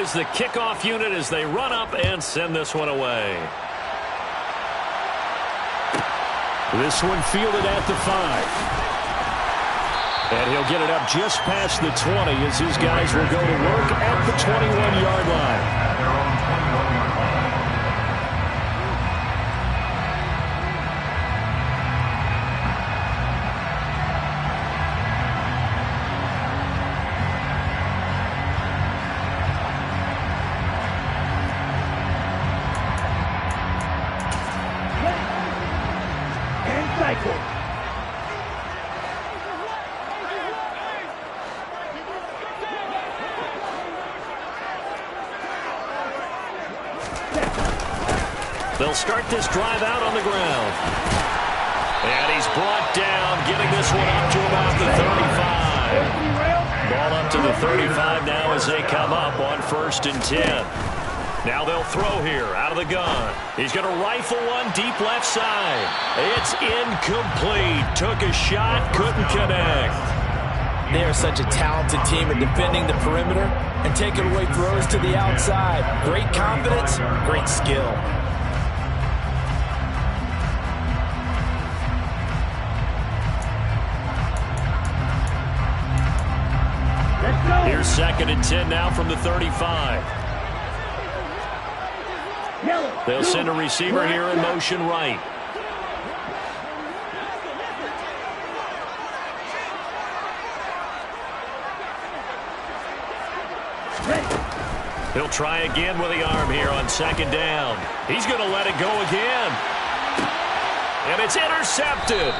is the kickoff unit as they run up and send this one away. This one fielded at the 5. And he'll get it up just past the 20 as his guys will go to work at the 21-yard line. They'll start this drive out on the ground. And he's brought down, getting this one up to about the 35. Ball up to the 35 now as they come up on 1st and 10. Now they'll throw here out of the gun. He's going to rifle one deep left side. It's incomplete. Took a shot, couldn't connect. They are such a talented team at defending the perimeter and taking away throws to the outside. Great confidence, great skill. Here's 2nd and 10 now from the 35. They'll send a receiver here in motion right. He'll try again with the arm here on 2nd down. He's going to let it go again. And it's intercepted.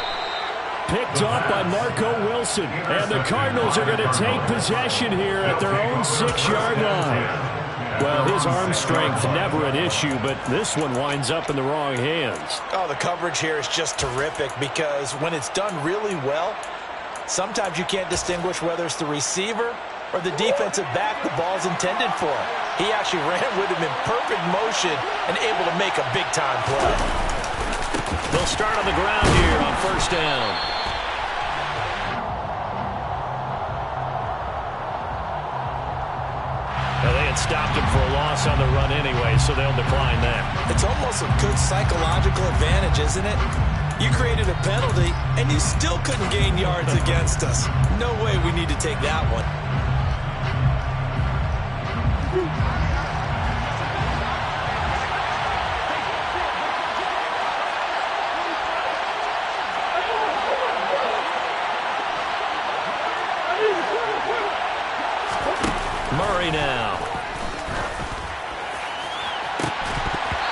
Picked off by Marco Wilson. And the Cardinals are going to take possession here at their own 6-yard line. Well, his arm strength never an issue, but this one winds up in the wrong hands. Oh, the coverage here is just terrific because when it's done really well, sometimes you can't distinguish whether it's the receiver or the defensive back the ball's intended for. He actually ran with him in perfect motion and able to make a big-time play. They'll start on the ground here on 1st down. Now they had stopped him for a loss on the run anyway, so they'll decline that. It's almost a good psychological advantage, isn't it? You created a penalty, and you still couldn't gain yards against us. No way we need to take that one. Murray now.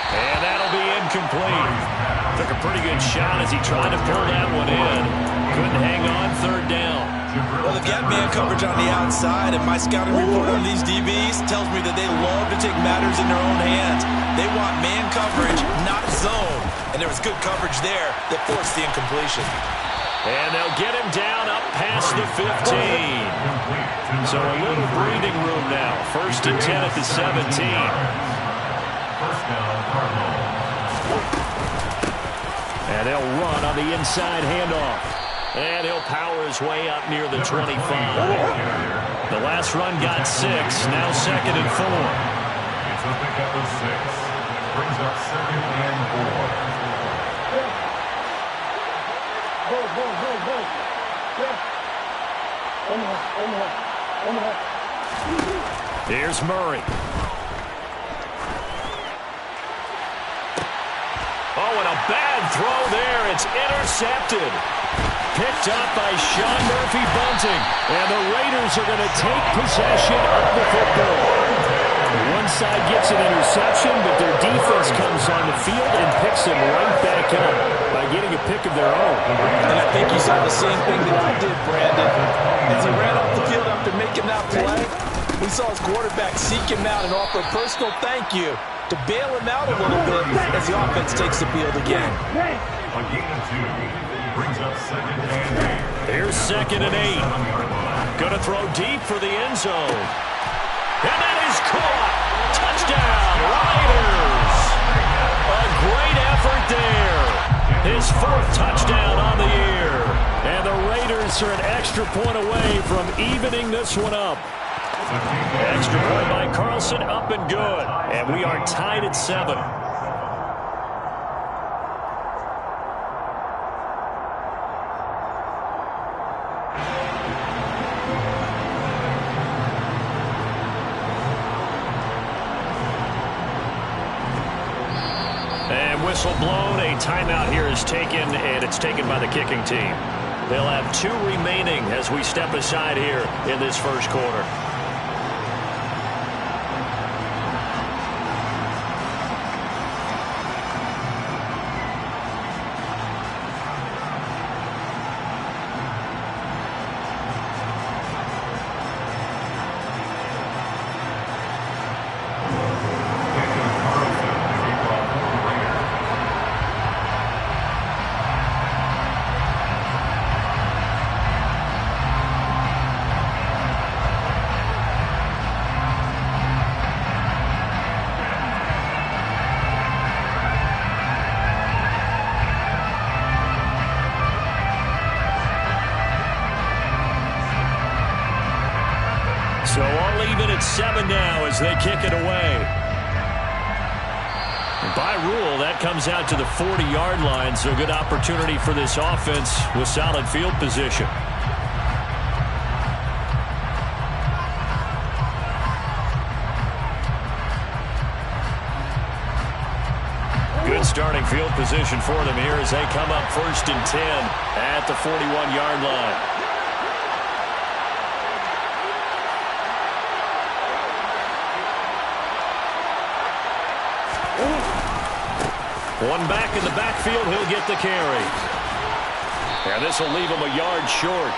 And that'll be incomplete. Took a pretty good shot as he tried to pull that one in. Couldn't hang on 3rd down. Well, they've got man coverage on the outside, and my scouting report on these DBs tells me that they love to take matters in their own hands. They want man coverage, not zone. And there was good coverage there that forced the incompletion. And they'll get him down up past the 15. So a little breathing room now. 1st and 10 at the 17. And they'll run on the inside handoff. And he'll power his way up near the 25. The last run got 6. Now 2nd and 4. It's a pickup of 6. Brings up 2nd and 4. Here's Murray. Oh, and a bad throw there. It's intercepted. Picked up by Sean Murphy-Bunting. And the Raiders are going to take possession of the football. One side gets an interception, but their defense comes on the field and picks them right back up by getting a pick of their own. And I think you saw the same thing that I did, Brandon. As he ran off the field after making that play, we saw his quarterback seek him out and offer a personal thank you to bail him out a little bit as the offense takes the field again. A gain of 2 brings up 2nd and 8. Here's 2nd and 8. Going to throw deep for the end zone. And that is caught. Touchdown, Raiders. A great effort there. His 4th touchdown on the year. And the Raiders are an extra point away from evening this one up. Extra point by Carlson, up and good. And we are tied at 7. And whistle blown. A timeout here is taken, and it's taken by the kicking team. They'll have 2 remaining as we step aside here in this first quarter. So I'll leave it at 7 now as they kick it away. By rule, that comes out to the 40-yard line, so good opportunity for this offense with solid field position. Good starting field position for them here as they come up 1st and 10 at the 41-yard line. One back in the backfield, he'll get the carry. And this will leave him a yard short.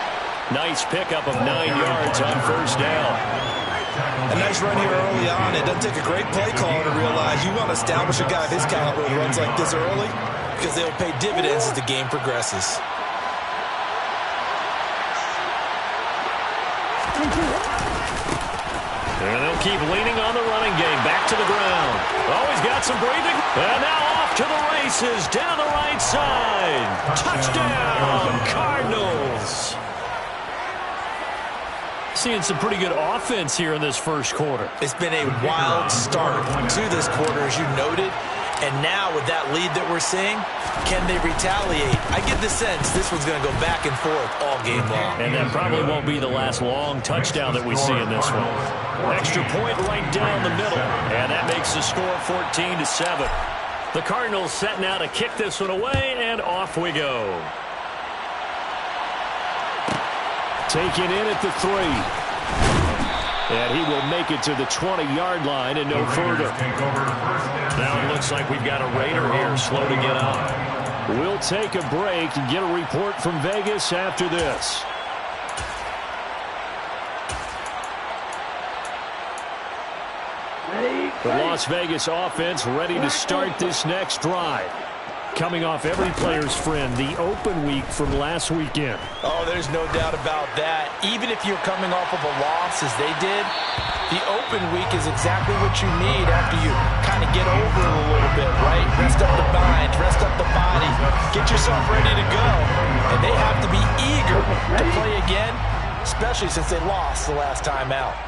Nice pickup of 9 yards on 1st down. A nice run here early on. It doesn't take a great play caller to realize you want to establish a guy of his caliber who runs like this early because they'll pay dividends as the game progresses. And they'll keep leaning on the running game. Back to the ground. Oh, he's got some breathing. And now off to the races. Down the right side. Touchdown, Cardinals. Seeing some pretty good offense here in this first quarter. It's been a wild start to this quarter, as you noted. And now with that lead that we're seeing, can they retaliate? I get the sense this one's going to go back and forth all game long. And that probably won't be the last long touchdown that we see in this one. Extra point right down the middle. And that makes the score 14-7. The Cardinals setting out to kick this one away, and off we go. Taken in at the 3. And he will make it to the 20-yard line and no further. Now it looks like we've got a Raider here slow to get up. We'll take a break and get a report from Vegas after this. The Las Vegas offense ready to start this next drive. Coming off every player's friend, the open week from last weekend. Oh, there's no doubt about that. Even if you're coming off of a loss as they did, the open week is exactly what you need after you kind of get over it a little bit, right? Rest up the mind, rest up the body, get yourself ready to go. And they have to be eager to play again, especially since they lost the last time out.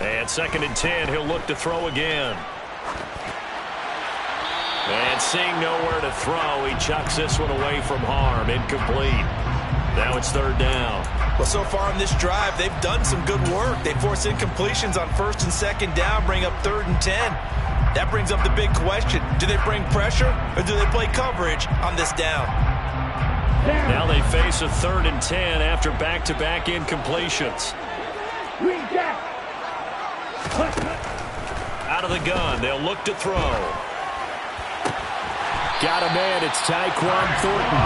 And 2nd and 10, he'll look to throw again. And seeing nowhere to throw, he chucks this one away from harm. Incomplete. Now it's 3rd down. Well, so far in this drive, they've done some good work. They force incompletions on 1st and 2nd down, bring up 3rd and 10. That brings up the big question. Do they bring pressure or do they play coverage on this down? Now they face a 3rd and 10 after back-to-back incompletions. Out of the gun, they'll look to throw. Got a man, it's Tyquan Thornton.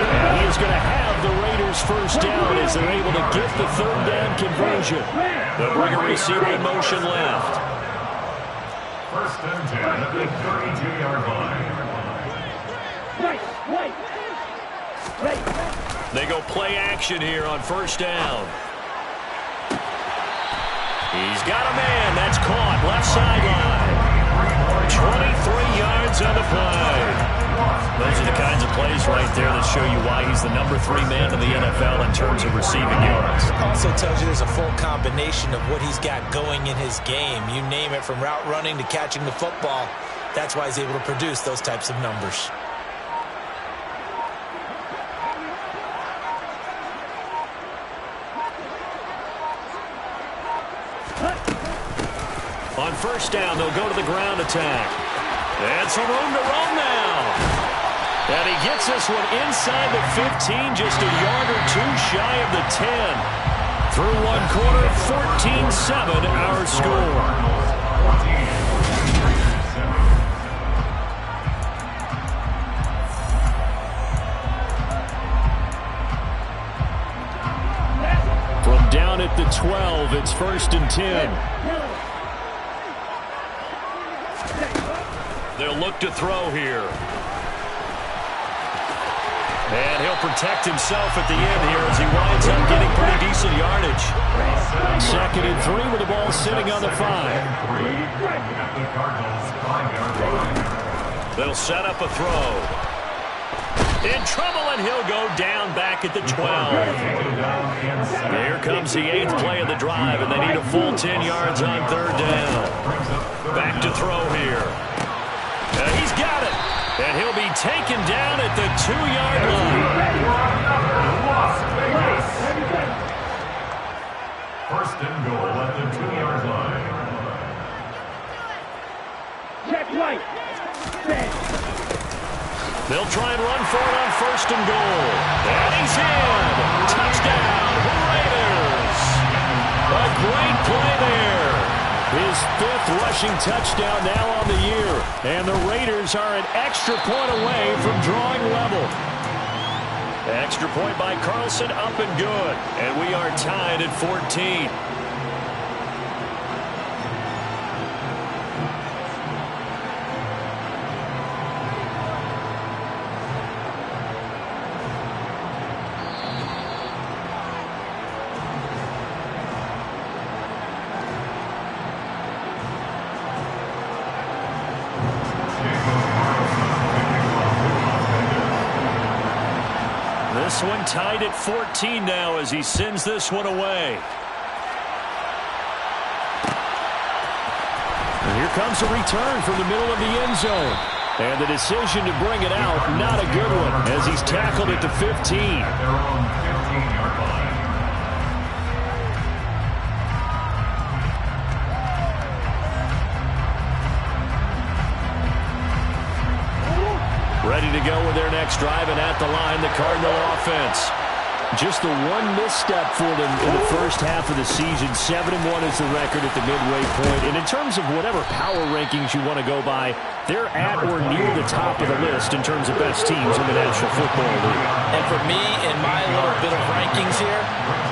And he is going to have the Raiders first down as they're able to get the 3rd down conversion. They'll bring a receiver in motion left. 1st and 10 at the 32-yard line. They go play action here on first down. He's got a man. That's caught. Left sideline. 23 yards on the play. Those are the kinds of plays right there that show you why he's the #3 man in the NFL in terms of receiving yards. Also tells you there's a full combination of what he's got going in his game. You name it, from route running to catching the football. That's why he's able to produce those types of numbers. On first down, they'll go to the ground attack. And some room to roam now. And he gets this one inside the 15, just a yard or two shy of the 10. Through one quarter, 14-7 our score. From down at the 12, it's 1st and 10. They'll look to throw here. And he'll protect himself at the end here as he winds up getting pretty decent yardage. 2nd and 3 with the ball sitting on the 5. They'll set up a throw. In trouble, and he'll go down back at the 12. Here comes the 8th play of the drive, and they need a full 10 yards on 3rd down. Back to throw here. He's got it. And he'll be taken down at the 2-yard line. 1st and goal at the 2-yard line. Check right. They'll try and run for it on 1st and goal. And he's in. Touchdown, Raiders. A great play there. His 5th rushing touchdown now on the year. And the Raiders are an extra point away from drawing level. Extra point by Carlson, up and good. And we are tied at 14. This one tied at 14 now as he sends this one away. And here comes a return from the middle of the end zone. And the decision to bring it out, not a good one, as he's tackled at the 15. At their own 15-yard line. Ready to go with their next drive, and at the line, the Cardinal offense. Just the one misstep for them in the first half of the season. 7-1 is the record at the midway point. And in terms of whatever power rankings you want to go by, they're at or near the top of the list in terms of best teams in the National Football League. And for me, in my little bit of rankings here,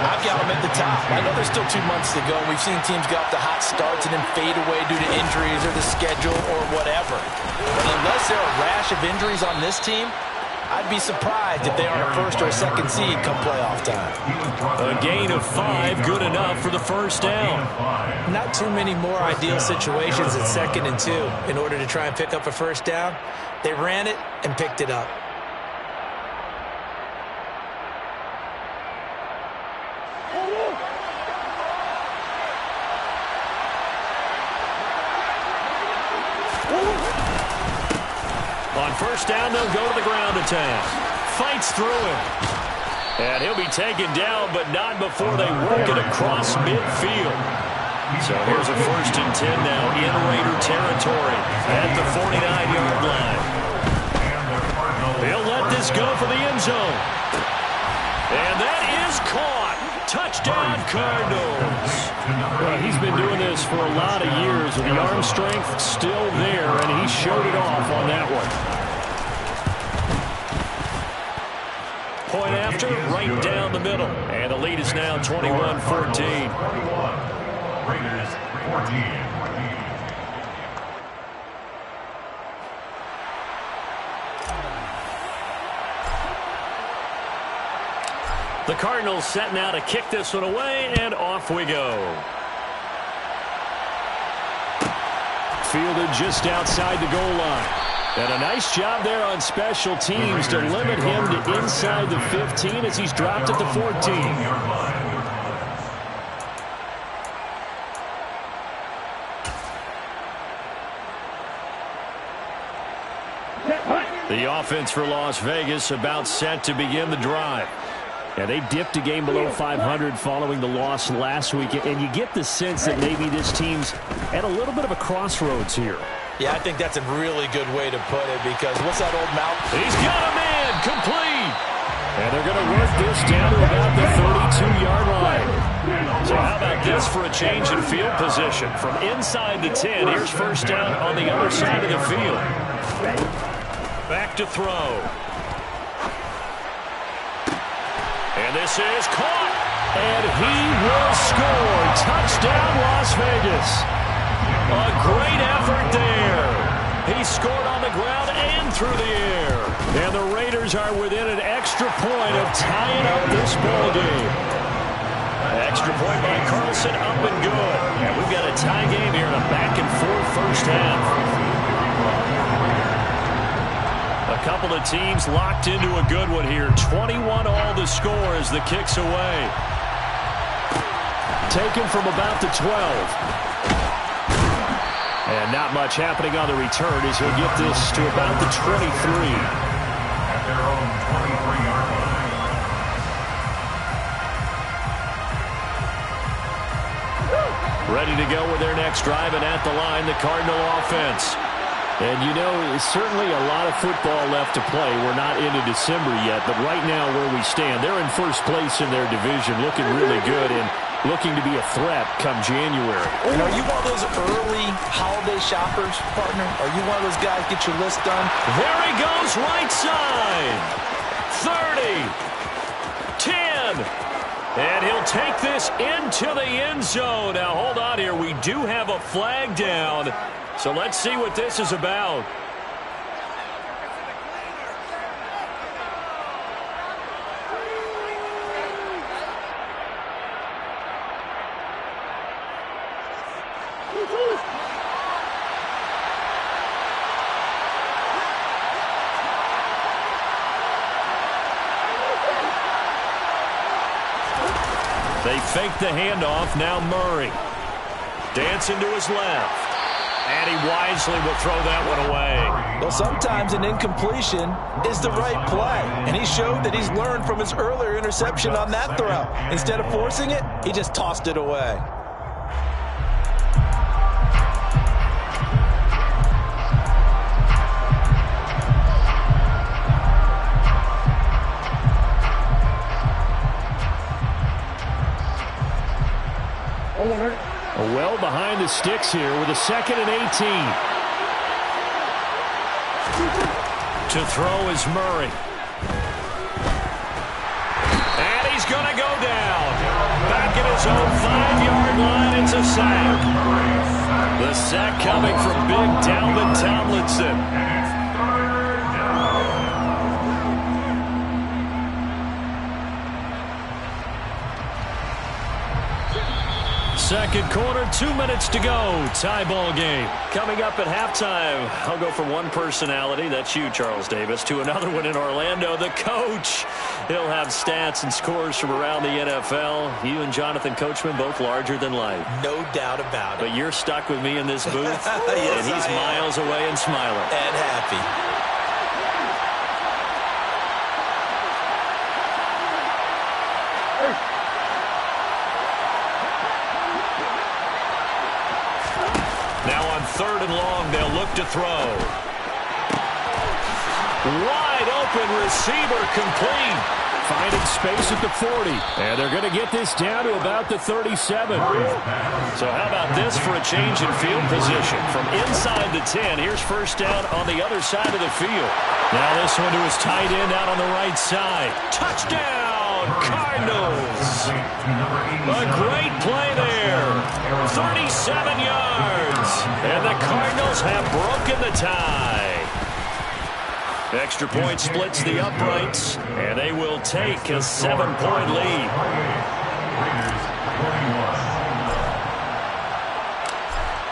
I've got them at the top. I know there's still 2 months to go. We've seen teams get off the hot starts and then fade away due to injuries or the schedule or whatever. But unless there are a rash of injuries on this team, I'd be surprised if they are a 1st or a 2nd seed come playoff time. A gain of 5, good enough for the 1st down. Not too many more ideal situations at 2nd and 2 in order to try and pick up a 1st down. They ran it and picked it up. On 1st down, they'll go to the ground attack. Fights through him. And he'll be taken down, but not before they work it across midfield. So here's a 1st and 10 now in Raider territory at the 49-yard line. He'll let this go for the end zone. And that is caught. Touchdown, Cardinals. Well, he's been doing this for a lot of years, and the arm strength still there, and he showed it off on that one. Point after, right down the middle. And the lead is now 21-14. Raiders 14. The Cardinals set now to kick this one away, and off we go. Fielded just outside the goal line. And a nice job there on special teams to limit him to inside the 15 as he's dropped at the 14. The offense for Las Vegas about set to begin the drive. And they dipped a game below 500 following the loss last week. And you get the sense that maybe this team's at a little bit of a crossroads here. Yeah, I think that's a really good way to put it because what's that old mouth? He's got a man complete. And they're going to work this down to about the 32-yard line. So how about this for a change in field position? From inside the 10, here's first down on the other side of the field. Back to throw. And this is caught. And he will score. Touchdown, Las Vegas. A great effort there. He scored on the ground and through the air. And the Raiders are within an extra point of tying up this ball game. Extra point by Carlson, up and good. And we've got a tie game here in a back-and-forth first half. A couple of teams locked into a good one here. 21 all the score as the kick's away. Taken from about the 12. And not much happening on the return as he'll get this to about the 23. At their own 23-yard line. Ready to go with their next drive, and at the line, the Cardinal offense. And, you know, certainly a lot of football left to play. We're not into December yet, but right now where we stand, they're in first place in their division, looking really good and looking to be a threat come January. And are you one of those early holiday shoppers, partner? Are you one of those guys get your list done? There he goes, right side. 30. 10. And he'll take this into the end zone. Now, hold on here. We do have a flag down. So let's see what this is about. They fake the handoff. Now Murray. Dancing to his left. And he wisely will throw that one away. Well, sometimes an incompletion is the right play. And he showed that he's learned from his earlier interception on that throw. Instead of forcing it, he just tossed it away. Well behind the sticks here with a 2nd and 18. To throw is Murray. And he's going to go down. Back at his own 5-yard line, it's a sack. The sack coming from big Dalvin Tomlinson. Second quarter, 2 minutes to go. Tie ball game. Coming up at halftime, I'll go from one personality, that's you, Charles Davis, to another one in Orlando, the coach. He'll have stats and scores from around the NFL. You and Jonathan Coachman, both larger than life. No doubt about it. But you're stuck with me in this booth, Yes, and he's miles away and smiling. And happy. Now on 3rd and long, they'll look to throw. Wide open receiver complete. Finding space at the 40. And they're going to get this down to about the 37. So how about this for a change in field position? From inside the 10, here's first down on the other side of the field. Now this one to his tight end out on the right side. Touchdown, Cardinals. A great play there. 37 yards. And the Cardinals have broken the tie. Extra point splits the uprights, and they will take a 7-point lead.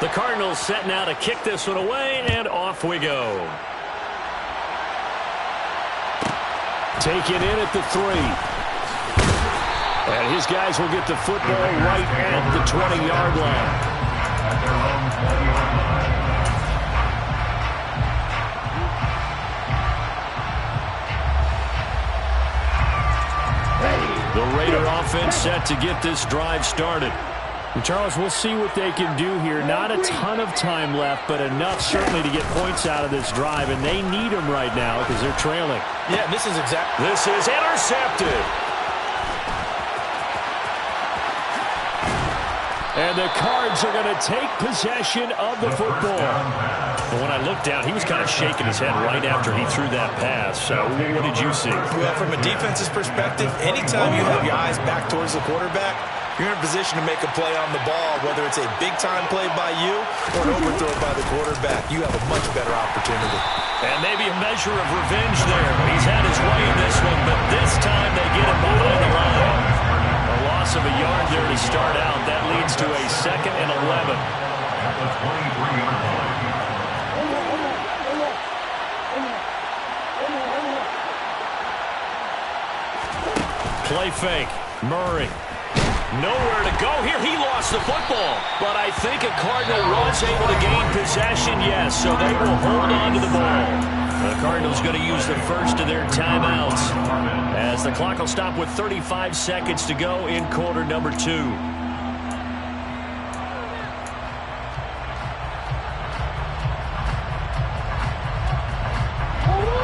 The Cardinals set now to kick this one away, and off we go. Taken in at the 3. And his guys will get the football right at the 20-yard line. The Raider offense set to get this drive started. And Charles, we'll see what they can do here. Not a ton of time left, but enough certainly to get points out of this drive, and they need them right now because they're trailing. Yeah, this is intercepted. And the Cards are going to take possession of the football. But when I looked down, he was kind of shaking his head right after he threw that pass. So what did you see? Well, from a defense's perspective, anytime you have your eyes back towards the quarterback, you're in a position to make a play on the ball, whether it's a big-time play by you or an overthrow by the quarterback. You have a much better opportunity. And maybe a measure of revenge there. He's had his way in this one, but this time they get him behind the line. A loss of a yard there to start out. That leads to a 2nd and 11. At the 23-yard line. Play fake. Murray. Nowhere to go here. He lost the football. But I think a Cardinal was able to gain possession, yes. So they will hold on to the ball. The Cardinals going to use the first of their timeouts as the clock will stop with 35 seconds to go in quarter number 2.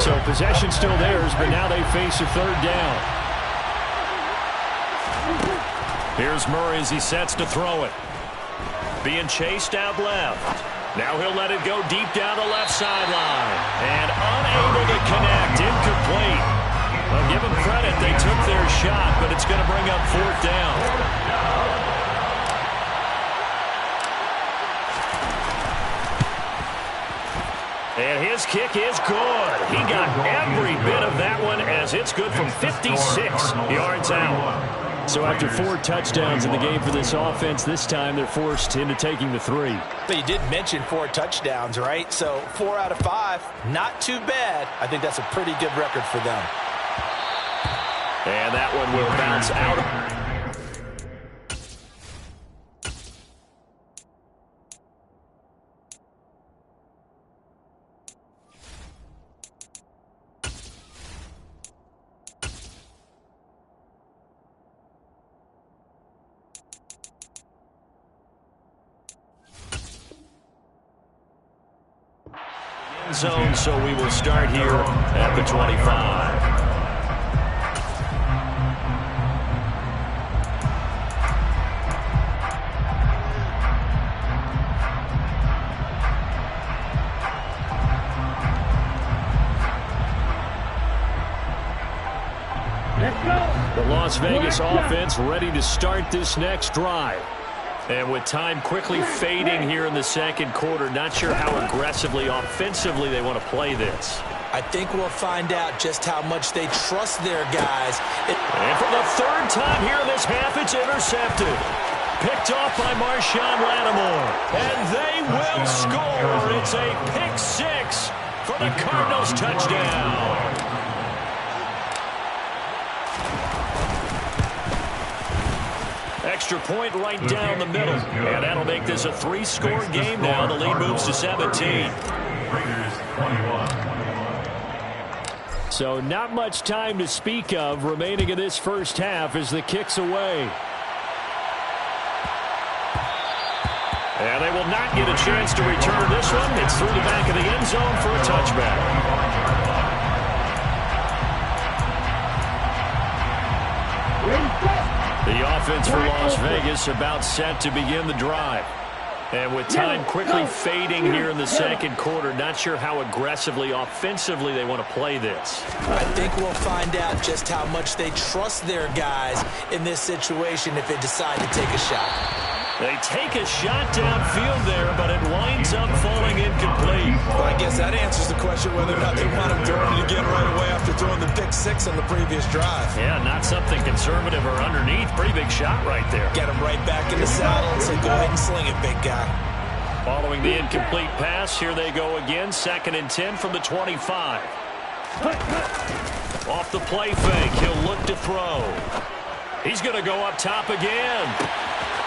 So possession still theirs, but now they face a 3rd down. Here's Murray as he sets to throw it. Being chased out left. Now he'll let it go deep down the left sideline. And unable to connect. Incomplete. Well, give them credit. They took their shot, but it's going to bring up 4th down. And his kick is good. He got every bit of that one as it's good from 56 yards out. So after 4 touchdowns in the game for this offense, this time they're forced into taking the 3. But you did mention 4 touchdowns, right? So 4 out of 5, not too bad. I think that's a pretty good record for them. And that one will bounce out. Zone, so we will start here at the 25. The Las Vegas offense ready to start this next drive. And with time quickly fading here in the 2nd quarter, not sure how aggressively, offensively they want to play this. I think we'll find out just how much they trust their guys. And for the 3rd time here in this half, it's intercepted. Picked off by Marshawn Lattimore. And they will score. It's a pick 6 for the Cardinals touchdown. Extra point right down the middle. And that'll make this a 3-score game now. The lead moves to 17. So not much time to speak of remaining in this first half as the kick's away. And they will not get a chance to return this one. It's through the back of the end zone for a touchback. The offense for Las Vegas about set to begin the drive. And with time quickly fading here in the 2nd quarter, not sure how aggressively, offensively they want to play this. I think we'll find out just how much they trust their guys in this situation if they decide to take a shot. They take a shot downfield there, but it winds up falling incomplete. Well, I guess that answers the question whether or not they want him throwing it again right away after throwing the pick six on the previous drive. Yeah, not something conservative or underneath. Pretty big shot right there. Get him right back in the saddle and say, go ahead and sling it, big guy. Following the incomplete pass, here they go again. 2nd and 10 from the 25. Off the play fake, he'll look to throw. He's going to go up top again.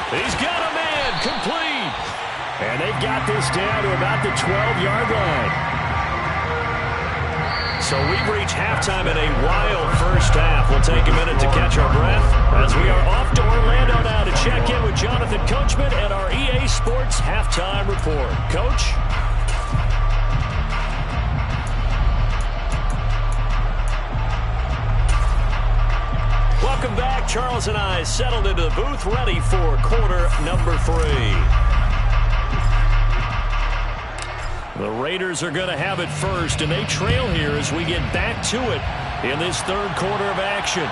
He's got a man, complete. And they've got this down to about the 12-yard line. So we've reached halftime in a wild first half. We'll take a minute to catch our breath as we are off to Orlando now to check in with Jonathan Coachman and our EA Sports Halftime Report. Coach? Welcome back. Charles and I settled into the booth, ready for quarter number 3. The Raiders are going to have it first, and they trail here as we get back to it in this third quarter of action.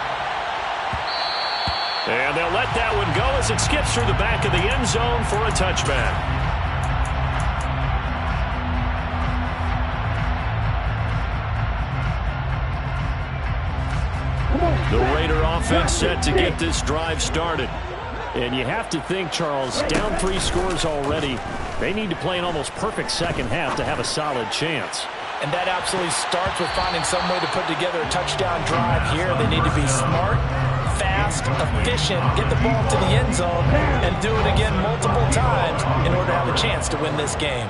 And they'll let that one go as it skips through the back of the end zone for a touchback. The Raider offense set to get this drive started. And you have to think, Charles, down 3 scores already. They need to play an almost perfect second half to have a solid chance. And that absolutely starts with finding some way to put together a touchdown drive here. They need to be smart, fast, efficient, get the ball to the end zone, and do it again multiple times in order to have a chance to win this game.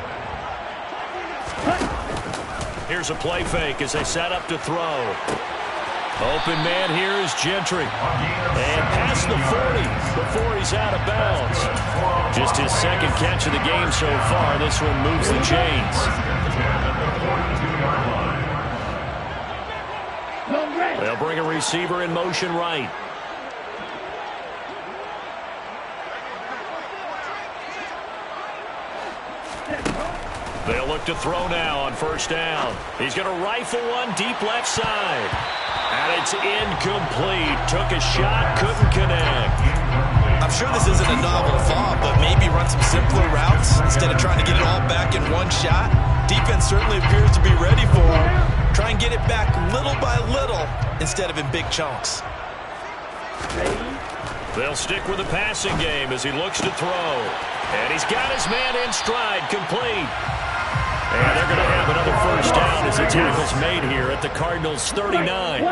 Here's a play fake as they set up to throw. Open man here is Gentry. And past the 40 before he's out of bounds. Just his second catch of the game so far. This one moves the chains. They'll bring a receiver in motion right. They'll look to throw now on first down. He's going to rifle one deep left side. And it's incomplete. Took a shot, couldn't connect. I'm sure this isn't a novel thought, but maybe run some simpler routes instead of trying to get it all back in one shot. Defense certainly appears to be ready for him. Try and get it back little by little instead of in big chunks. They'll stick with the passing game as he looks to throw. And he's got his man in stride, complete. And they're going to have another first down as the tackle's made here at the Cardinals' 39. The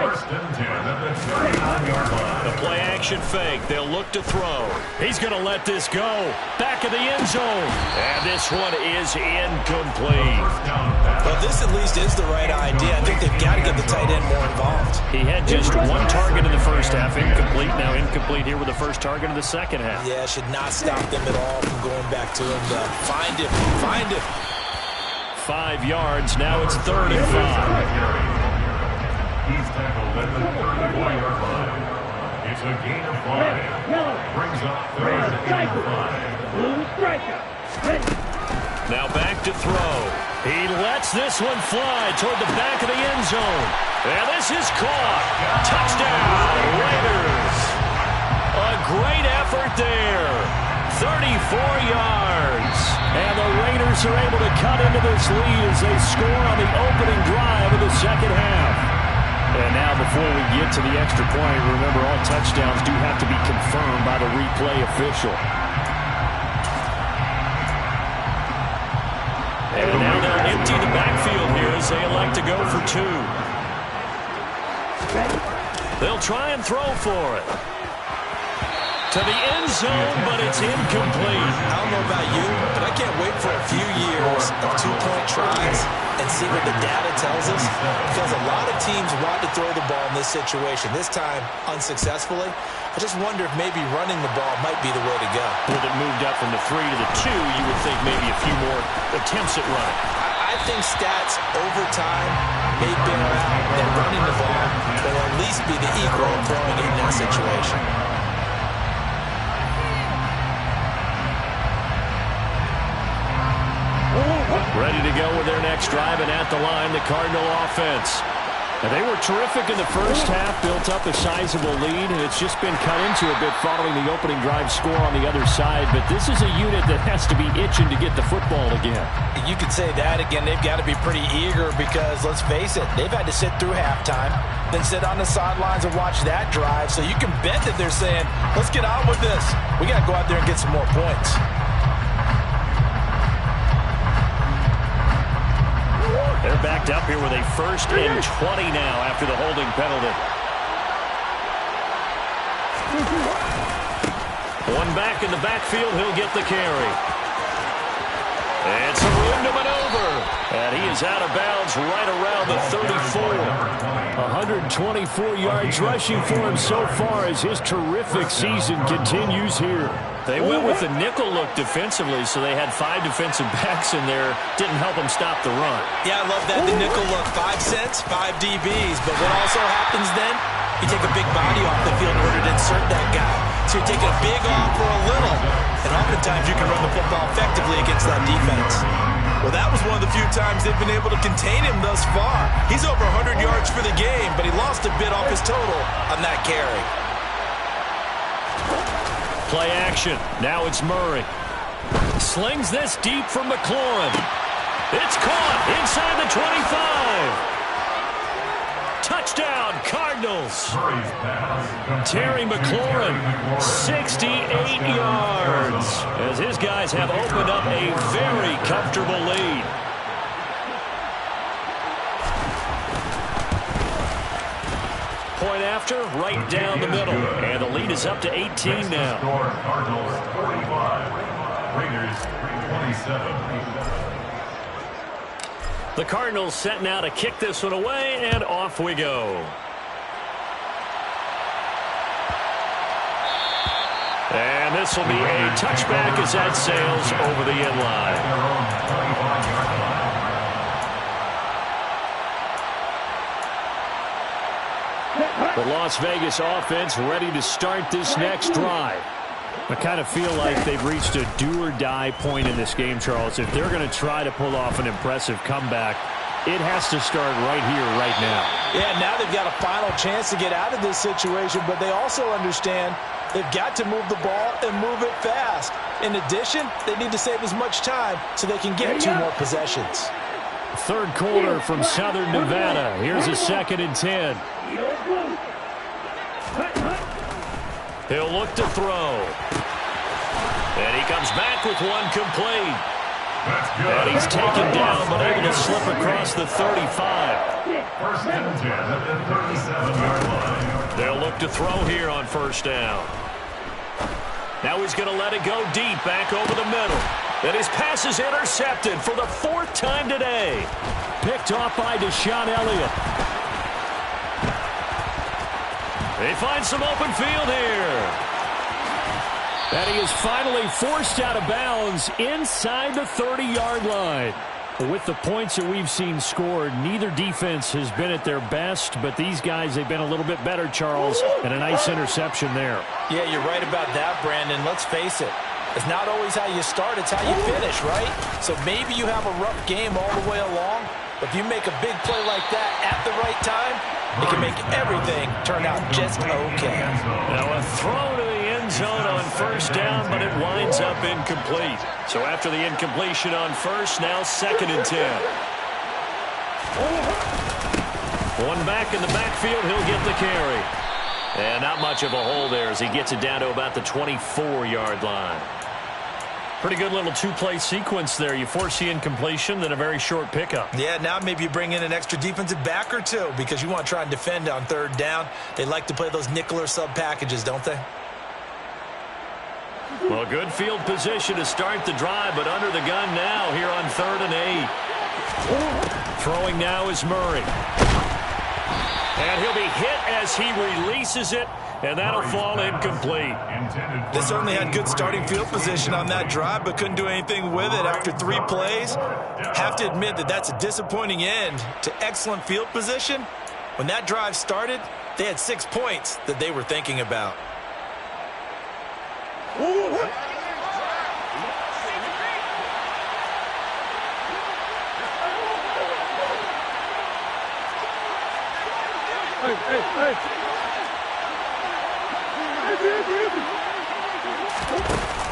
play action fake. They'll look to throw. He's going to let this go. Back of the end zone. And this one is incomplete. Well, this at least is the right idea. I think they've got to get the tight end more involved. He had just one target in the first half. Incomplete. Now incomplete here with the first target in the second half. Yeah, should not stop them at all from going back to him. Find him. Find him. 5 yards. Now it's 3rd and 5. He's tackled at the 31-yard line. It's a gain of 5. Brings up 3rd and 5. Now back to throw. He lets this one fly toward the back of the end zone. And this is caught. Touchdown, Raiders. A great effort there. 34 yards. And the Raiders are able to cut into this lead as they score on the opening drive of the second half. And now before we get to the extra point, remember all touchdowns do have to be confirmed by the replay official. And now they'll empty the backfield here as they elect to go for 2. They'll try and throw for it. To the end zone, but it's incomplete. I don't know about you, but I can't wait for a few years of 2-point tries and see what the data tells us. Because a lot of teams want to throw the ball in this situation. This time, unsuccessfully. I just wonder if maybe running the ball might be the way to go. With it moved up from the 3 to the 2, you would think maybe a few more attempts at running. I think stats over time may bear out that running the ball will at least be the equal of throwing it in that situation. Ready to go with their next drive, and at the line, the Cardinal offense. And they were terrific in the first half, built up a sizable lead, and it's just been cut into a bit following the opening drive score on the other side. But this is a unit that has to be itching to get the football again. You could say that again. They've got to be pretty eager because, let's face it, they've had to sit through halftime, then sit on the sidelines and watch that drive. So you can bet that they're saying, let's get on with this. We got to go out there and get some more points. They're backed up here with a 1st and 20 now after the holding penalty. One back in the backfield. He'll get the carry. It's a room to maneuver. And he is out of bounds right around the 34. 124 yards rushing for him so far as his terrific season continues here. They went with the nickel look defensively, so they had 5 defensive backs in there. Didn't help them stop the run. Yeah, I love that. The nickel look, 5 cents, 5 DBs. But what also happens then, you take a big body off the field in order to insert that guy. So you're taking a big off for a little. And oftentimes you can run the football effectively against that defense. Well, that was one of the few times they've been able to contain him thus far. He's over 100 yards for the game, but he lost a bit off his total on that carry. Play action. Now it's Murray. Slings this deep from McLaurin. It's caught inside the 25. Touchdown, Cardinals. Terry McLaurin, 68 yards, as his guys have opened up a very comfortable lead. Point after, right down the middle. And the lead is up to 18 now. Cardinals 45, Raiders 27. The Cardinals set now to kick this one away, and off we go. And this will be a touchback as that sails over the end line. The Las Vegas offense ready to start this next drive. I kind of feel like they've reached a do-or-die point in this game, Charles. If they're going to try to pull off an impressive comeback, it has to start right here, right now. Yeah, now they've got a final chance to get out of this situation, but they also understand they've got to move the ball and move it fast. In addition, they need to save as much time so they can get 2 more possessions. Third quarter from Southern Nevada. Here's a 2nd and 10. He'll look to throw. And he comes back with one complete. And he's taken down, but able to slip across the 35. 1st and 10 at the 37-yard line. They'll look to throw here on 1st down. Now he's going to let it go deep back over the middle. And his pass is intercepted for the 4th time today. Picked off by Deshaun Elliott. They find some open field here. And he is finally forced out of bounds inside the 30-yard line. With the points that we've seen scored, neither defense has been at their best, but these guys, they've been a little bit better, Charles, and a nice interception there. Yeah, you're right about that, Brandon. Let's face it. It's not always how you start, it's how you finish, right? So maybe you have a rough game all the way along, but if you make a big play like that at the right time, it can make everything turn out just okay. Now a throw to the end zone on 1st down, but it winds up incomplete. So after the incompletion on 1st, now 2nd and 10. One back in the backfield, he'll get the carry. And not much of a hole there as he gets it down to about the 24-yard line. Pretty good little 2-play sequence there. You force the incompletion, then a very short pickup. Yeah, now maybe you bring in an extra defensive back or 2 because you want to try and defend on 3rd down. They like to play those nickel or sub packages, don't they? Well, good field position to start the drive, but under the gun now here on 3rd and 8. Throwing now is Murray. And he'll be hit as he releases it, and that'll fall incomplete. They certainly had good starting field position on that drive, but couldn't do anything with it after 3 plays. Have to admit that that's a disappointing end to excellent field position. When that drive started, they had 6 points that they were thinking about.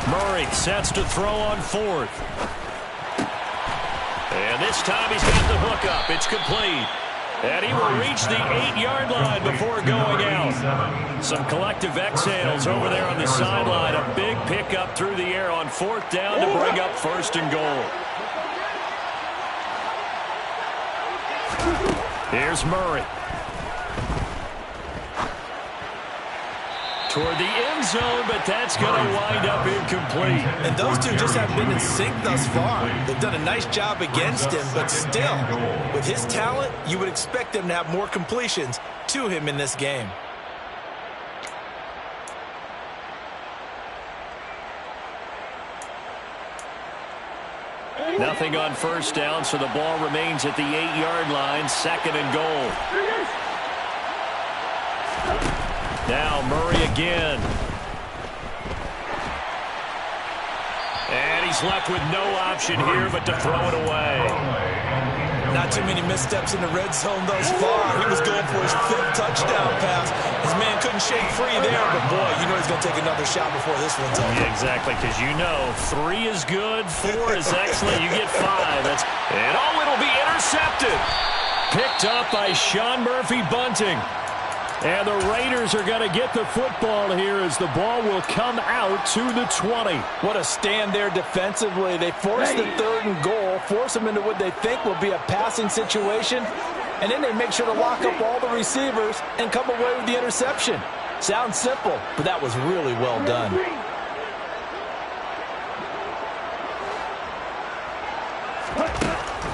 Murray sets to throw on 4th. And this time he's got the hook up. It's complete. And he will reach the 8-yard line before going out. Some collective exhales over there on the sideline. A big pickup through the air on 4th down to bring up 1st and goal. Here's Murray. Toward the end zone, but that's going to wind up incomplete. And those two just haven't been in sync thus far. They've done a nice job against him, but still, with his talent, you would expect them to have more completions to him in this game. Nothing on 1st down, so the ball remains at the 8-yard line, 2nd and goal. Now Murray again. And he's left with no option here but to throw it away. Not too many missteps in the red zone thus far. He was going for his 5th touchdown pass. His man couldn't shake free there, but boy, you know he's going to take another shot before this one's over. Yeah, exactly, because you know 3 is good, 4 is excellent, you get 5. And it'll be intercepted. Picked up by Sean Murphy-Bunting. And the Raiders are going to get the football here as the ball will come out to the 20. What a stand there defensively. They force the 3rd and goal, force them into what they think will be a passing situation, and then they make sure to lock up all the receivers and come away with the interception. Sounds simple, but that was really well done.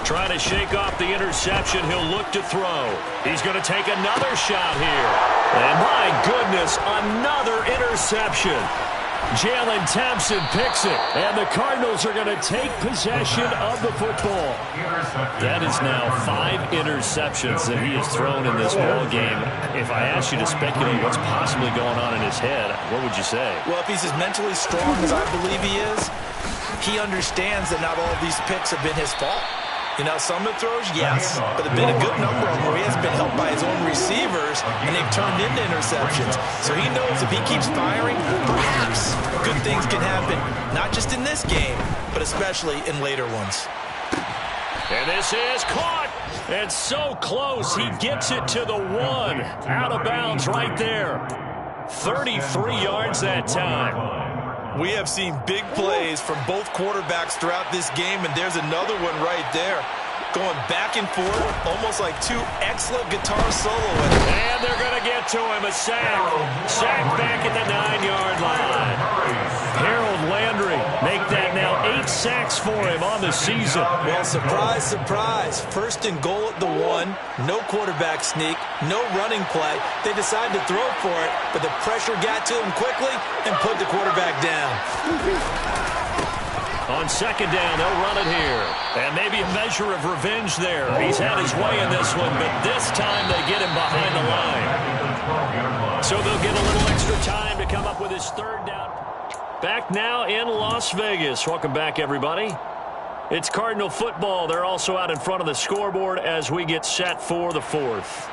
Trying to shake off the interception. He'll look to throw. He's going to take another shot here. And my goodness, another interception. Jalen Thompson picks it. And the Cardinals are going to take possession of the football. That is now 5 interceptions that he has thrown in this ball game. If I asked you to speculate what's possibly going on in his head, what would you say? Well, if he's as mentally strong as I believe he is, he understands that not all of these picks have been his fault. You know, some of the throws, yes, but there have been a good number of them where he has been helped by his own receivers, and they've turned into interceptions. So he knows if he keeps firing, perhaps good things can happen, not just in this game, but especially in later ones. And this is caught. And so close, he gets it to the 1. Out of bounds right there. 33 yards that time. We have seen big plays from both quarterbacks throughout this game, and there's another one right there. Going back and forth, almost like 2 excellent guitar soloists. And they're going to get to him. A sack. Sack back at the 9-yard line. Harold Landry make that now 8 sacks for him on the season. Well, surprise, surprise. 1st and goal at the 1. No quarterback sneak. No running play. They decided to throw for it, but the pressure got to him quickly and put the quarterback down. On 2nd down, they'll run it here. And maybe a measure of revenge there. He's had his way in this one, but this time they get him behind the line. So they'll get a little extra time to come up with his 3rd down. Back now in Las Vegas. Welcome back, everybody. It's Cardinal football. They're also out in front of the scoreboard as we get set for the 4th.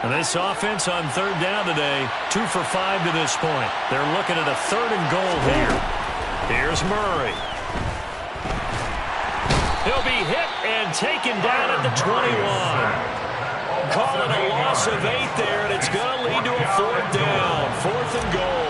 And this offense on 3rd down today, 2 for 5 to this point. They're looking at a 3rd and goal here. Here's Murray. He'll be hit and taken down at the 21. Call it a loss of 8 there, and it's going to lead to a 4th down. 4th and goal.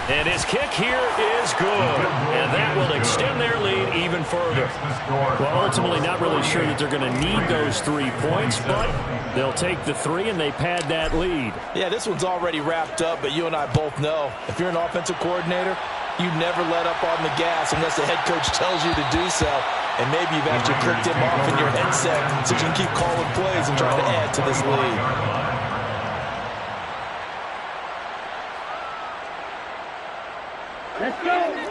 And his kick here is good. And that will extend their lead even further. Well, ultimately not really sure that they're going to need those 3 points, but they'll take the 3 and they pad that lead. Yeah, this one's already wrapped up, but you and I both know if you're an offensive coordinator, you never let up on the gas unless the head coach tells you to do so. And maybe you've actually clicked him off in your headset so you can keep calling plays and trying to add to this lead.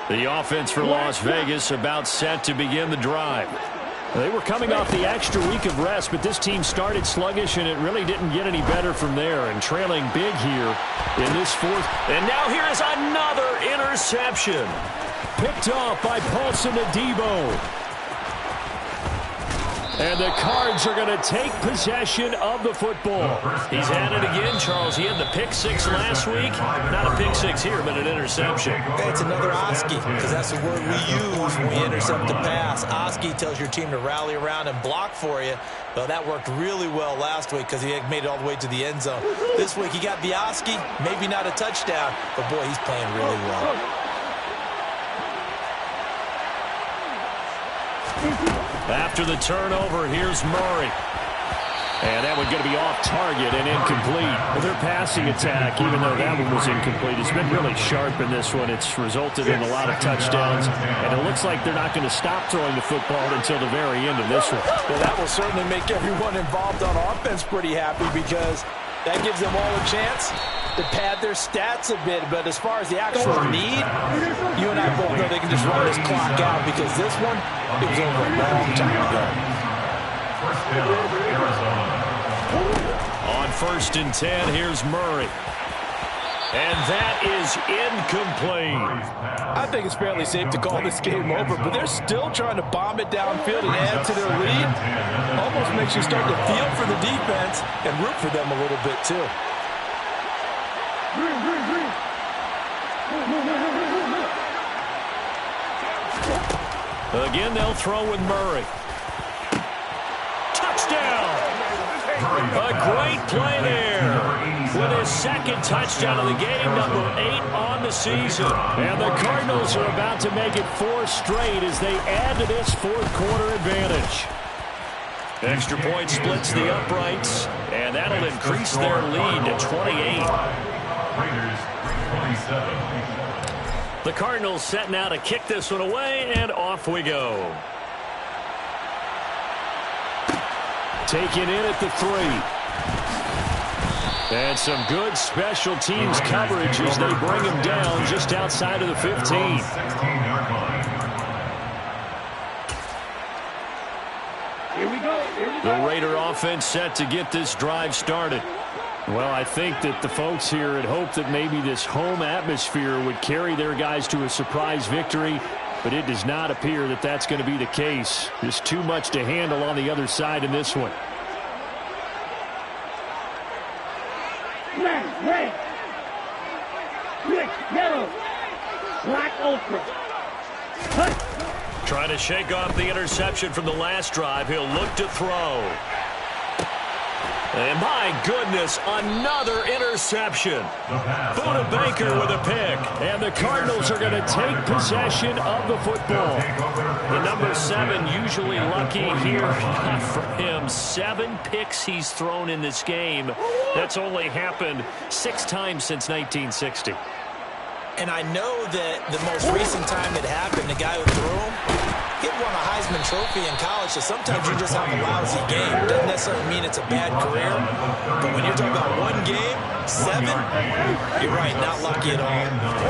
The offense for Las Vegas about set to begin the drive. They were coming off the extra week of rest, but this team started sluggish, and it really didn't get any better from there. And trailing big here in this fourth. And now here is another interception. Picked off by Paulson Adebo. And the Cards are going to take possession of the football. He's at it again, Charles. He had the pick six last week. Not a pick six here, but an interception. It's another Oski, because that's the word we use when we intercept the pass. Oski tells your team to rally around and block for you. Well, that worked really well last week because he had made it all the way to the end zone. This week he got the Oski, maybe not a touchdown, but boy, he's playing really well. After the turnover, here's Murray. And that one's going to be off target and incomplete. Their passing attack, even though that one was incomplete, has been really sharp in this one. It's resulted in a lot of touchdowns. And it looks like they're not going to stop throwing the football until the very end of this one. Well, that will certainly make everyone involved on offense pretty happy, because that gives them all a chance to pad their stats a bit. But as far as the actual need, you and I both know they can just run this clock out, because this one, it was over a long time ago. On 1st and 10, here's Murray. And that is incomplete. I think it's fairly safe to call this game over, but they're still trying to bomb it downfield and add to their lead. Almost makes you start to feel for the defense and root for them a little bit too. Again, they'll throw with Murray. Touchdown! A great play there with his second touchdown of the game, number 8 on the season. And the Cardinals are about to make it 4 straight as they add to this fourth-quarter advantage. Extra point splits the uprights, and that'll increase their lead to 28. The Cardinals setting out to kick this one away, and off we go. Taken in at the 3. And some good special teams coverage as they bring him down just outside of the 15. The Raider offense set to get this drive started. Well, I think that the folks here had hoped that maybe this home atmosphere would carry their guys to a surprise victory, but it does not appear that that's going to be the case. There's too much to handle on the other side in this one. Red, yellow, black, ultra. Trying to shake off the interception from the last drive. He'll look to throw. And my goodness, another interception. Boovenile with a pick. And the Cardinals are going to take possession of the football. The number 7 usually lucky here for him. 7 picks he's thrown in this game. That's only happened 6 times since 1960. And I know that the most recent time it happened, the guy who threw him, he won a Heisman Trophy in college, so sometimes you just have a lousy game. Doesn't necessarily mean it's a bad career, but when you're talking about one game, 7, you're right, not lucky at all.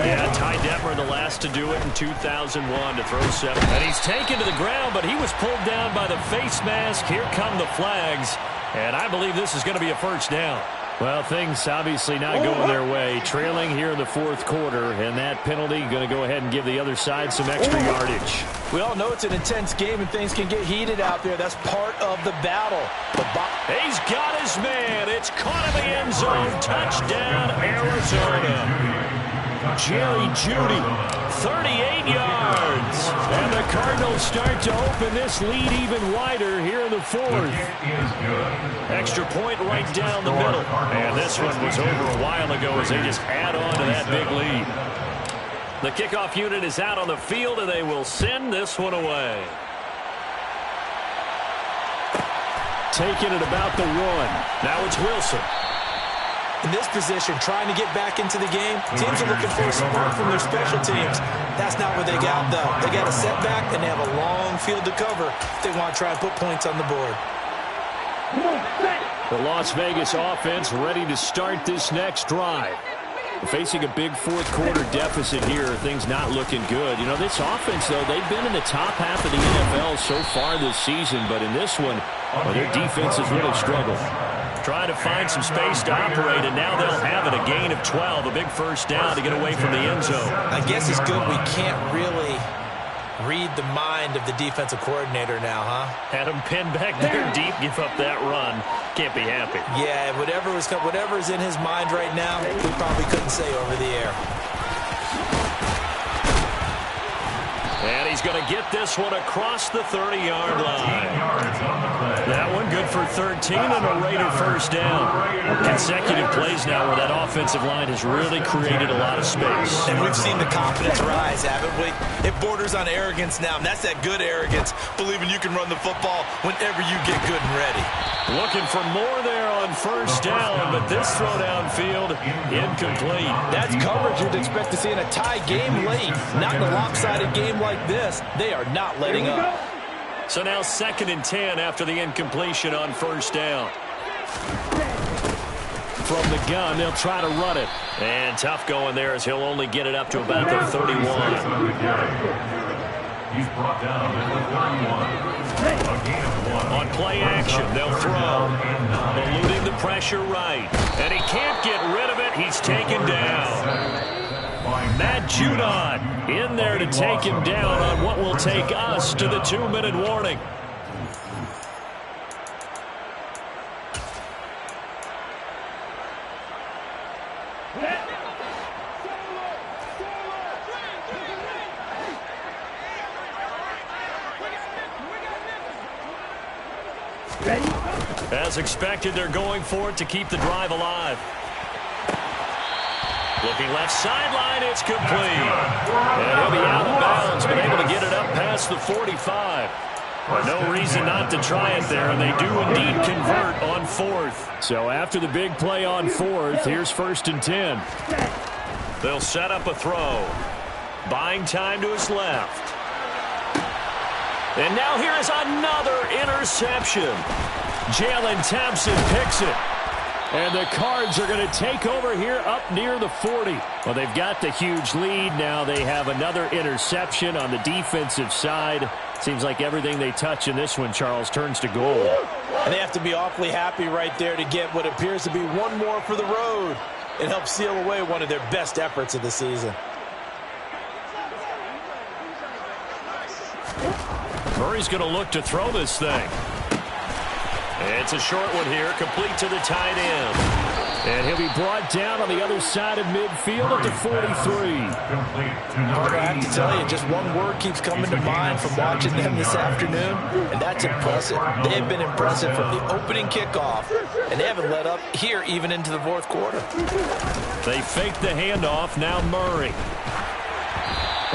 Yeah, Ty Detmer, the last to do it in 2001 to throw 7. And he's taken to the ground, but he was pulled down by the face mask. Here come the flags, and I believe this is going to be a first down. Well, things obviously not going their way. Trailing here in the fourth quarter, and that penalty going to go ahead and give the other side some extra yardage. We all know it's an intense game and things can get heated out there. That's part of the battle. He's got his man. It's caught in the end zone. Touchdown, Arizona. Jerry Jeudy, 38 yards. And the Cardinals start to open this lead even wider here in the fourth. Extra point right down the middle. And this one was over a while ago as they just add on to that big lead. The kickoff unit is out on the field, and they will send this one away. Taking it about the 1. Now it's Wilson. In this position, trying to get back into the game, teams are looking for a spark from their special teams. That's not what they got, though. They got a setback, and they have a long field to cover if they want to try and put points on the board. The Las Vegas offense ready to start this next drive. Facing a big fourth-quarter deficit here, things not looking good. You know, this offense, though, they've been in the top half of the NFL so far this season, but in this one, well, their defense has really struggled. Trying to find some space to operate, and now they'll have it. A gain of 12, a big first down to get away from the end zone. I guess it's good we can't really read the mind of the defensive coordinator now, huh? Had him pinned back there deep, give up that run. Can't be happy. Yeah, whatever's in his mind right now, he probably couldn't say over the air. And he's going to get this one across the 30-yard line. That one good for 13 and a Raider first down. Consecutive plays now where that offensive line has really created a lot of space. And we've seen the confidence rise, haven't we? It borders on arrogance now, and that's that good arrogance, believing you can run the football whenever you get good and ready. Looking for more there on first down, but this throw downfield, incomplete. That's coverage you'd expect to see in a tie game late. Not in a lopsided game like this. They are not letting up. So now 2nd and 10 after the incompletion on first down. From the gun, they'll try to run it. And tough going there as he'll only get it up to about the 31. He's brought down at the 31. A gain of 1. On play action, they'll throw. Eluding the pressure right. And he can't get rid of it. He's taken down. Matt Judon in there to take him down on what will take us to the 2-minute warning. As expected, they're going for it to keep the drive alive. Looking left sideline, it's complete. And he'll be out of bounds, but able to get it up past the 45. But no reason not to try it there, and they do indeed convert on 4th. So after the big play on 4th, here's 1st and 10. They'll set up a throw. Buying time to his left. And now here is another interception. Jalen Thompson picks it. And the Cards are going to take over here up near the 40. Well, they've got the huge lead. Now they have another interception on the defensive side. Seems like everything they touch in this one, Charles, turns to gold. And they have to be awfully happy right there to get what appears to be one more for the road. It helps seal away one of their best efforts of the season. Murray's going to look to throw this thing. It's a short one here, complete to the tight end. And he'll be brought down on the other side of midfield at the 43. I have to tell you, just one word keeps coming to mind from watching them this afternoon, and that's impressive. They have been impressive from the opening kickoff, and they haven't let up here even into the 4th quarter. They fake the handoff, now Murray.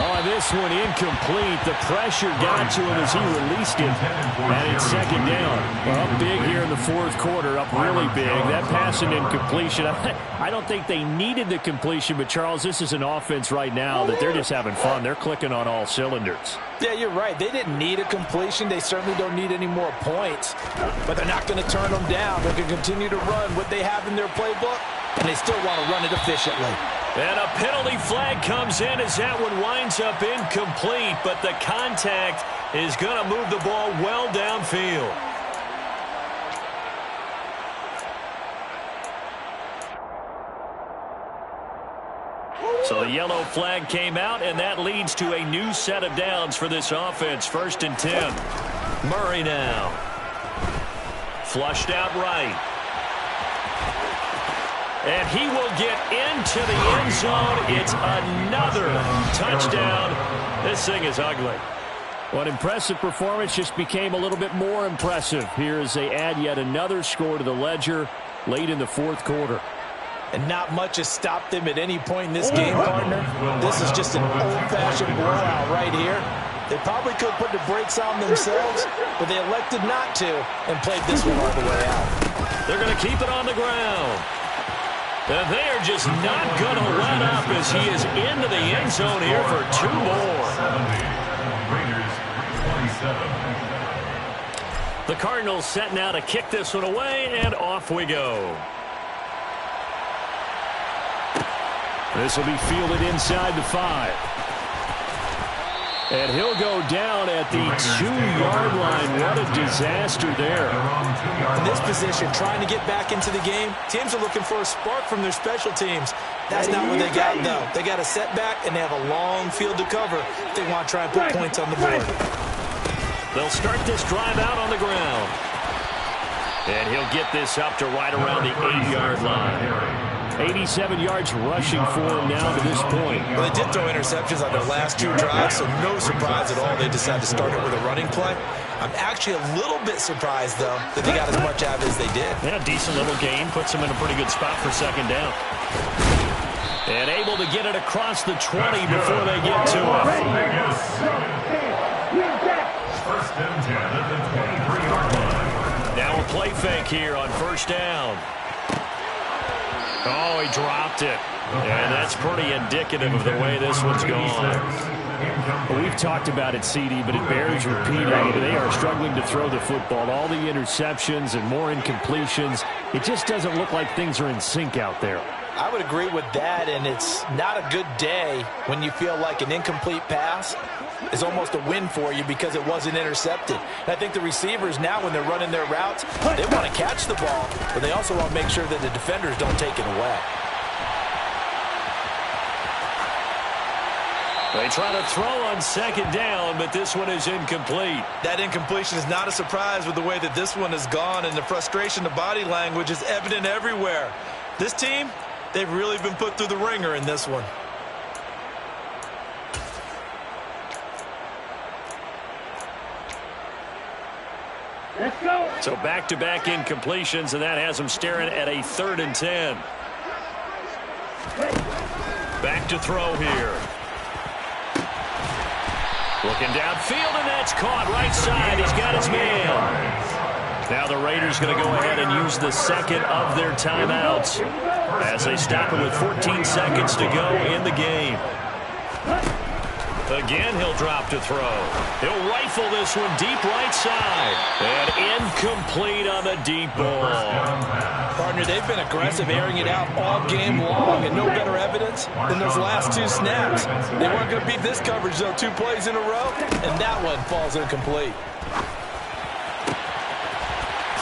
Oh, this one incomplete. The pressure got to him as he released it. And it's 2nd down. Well, up big here in the 4th quarter, up really big. That pass and incompletion. I don't think they needed the completion, but, Charles, this is an offense right now that they're just having fun. They're clicking on all cylinders. Yeah, you're right. They didn't need a completion. They certainly don't need any more points. But they're not going to turn them down. They can continue to run what they have in their playbook, and they still want to run it efficiently. And a penalty flag comes in as that one winds up incomplete, but the contact is going to move the ball well downfield. So the yellow flag came out, and that leads to a new set of downs for this offense. 1st and 10. Murray now. Flushed out right. And he will get into the end zone. It's another touchdown. This thing is ugly. What impressive performance just became a little bit more impressive here as they add yet another score to the ledger late in the 4th quarter. And not much has stopped them at any point in this game, partner. This is just an old-fashioned blowout right here. They probably could put the brakes on themselves, but they elected not to and played this one all the way out. They're going to keep it on the ground. And they are just not going to let up as he is into the end zone here for 2 more. Raiders 27. The Cardinals set now to kick this one away, and off we go. This will be fielded inside the 5. And he'll go down at the 2-yard line. What a disaster there. In this position, trying to get back into the game, teams are looking for a spark from their special teams. That's not what they got, though. They got a setback, and they have a long field to cover if they want to try and put points on the board. They'll start this drive out on the ground. And he'll get this up to right around the 8-yard line. 87 yards rushing for him now to this point. Well, they did throw interceptions on their last 2 drives, so no surprise at all they decided to start it with a running play. I'm actually a little bit surprised, though, that they got as much out of it as they did. Yeah, decent little gain. Puts them in a pretty good spot for second down. And able to get it across the 20 before they get to it. First and 10 at the 23-yard line. Now a play fake here on first down. Oh, he dropped it. And that's pretty indicative of the way this one's gone. Well, we've talked about it, CD, but it bears repeating. They are struggling to throw the football. All the interceptions and more incompletions. It just doesn't look like things are in sync out there. I would agree with that, and it's not a good day when you feel like an incomplete pass is almost a win for you because it wasn't intercepted. And I think the receivers now, when they're running their routes, they want to catch the ball, but they also want to make sure that the defenders don't take it away. They try to throw on second down, but this one is incomplete. That incompletion is not a surprise with the way that this one has gone, and the frustration, the body language is evident everywhere. This team, they've really been put through the ringer in this one. Let's go. So back-to-back incompletions, and that has them staring at a 3rd and 10. Back to throw here. Looking downfield, and that's caught right side. He's got his man. Now the Raiders going to go ahead and use the second of their timeouts as they stop it with 14 seconds to go in the game. Again, he'll drop to throw. He'll rifle this one deep right side. And incomplete on the deep ball. Partner, they've been aggressive, airing it out all game long, and no better evidence than those last 2 snaps. They weren't going to beat this coverage, though, 2 plays in a row, and that one falls incomplete.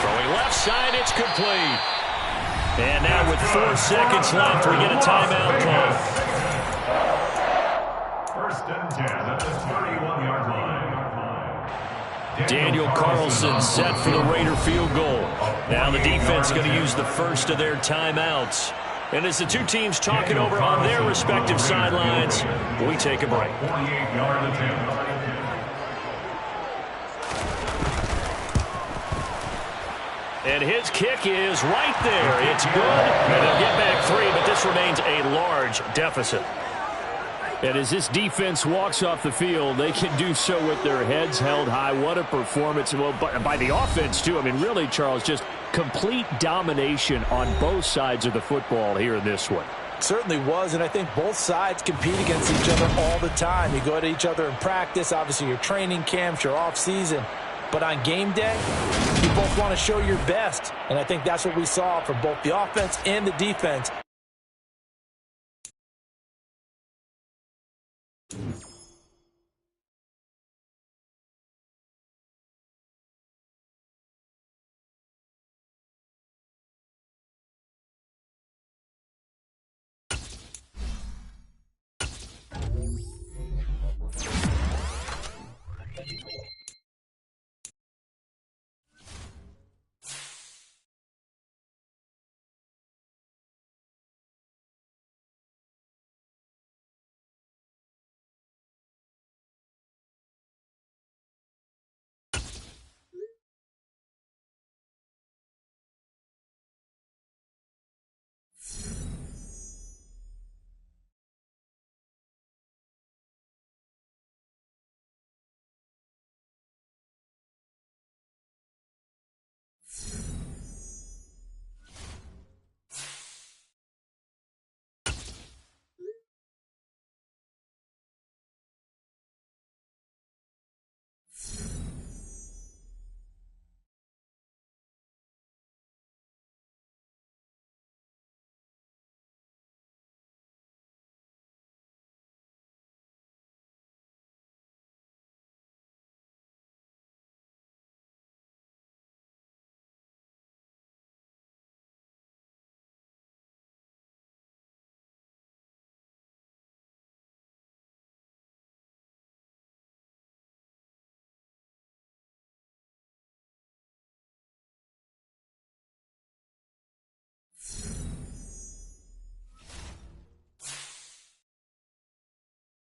Throwing left side, it's complete. And now with 4 seconds left, we get a timeout call. First and 10 at the 31-yard line. Daniel Carlson set for the Raider field goal. Now the defense going to use the first of their timeouts. And as the two teams talk it over on their respective sidelines, we take a break. 48-yard attempt. And his kick is right there. It's good. And they'll get back 3, but this remains a large deficit. And as this defense walks off the field, they can do so with their heads held high. What a performance. Well, by the offense, too. I mean, really, Charles, just complete domination on both sides of the football here in this one. Certainly was, and I think both sides compete against each other all the time. You go at each other in practice, obviously your training camps, your off-season. But on game day, you both want to show your best. And I think that's what we saw from both the offense and the defense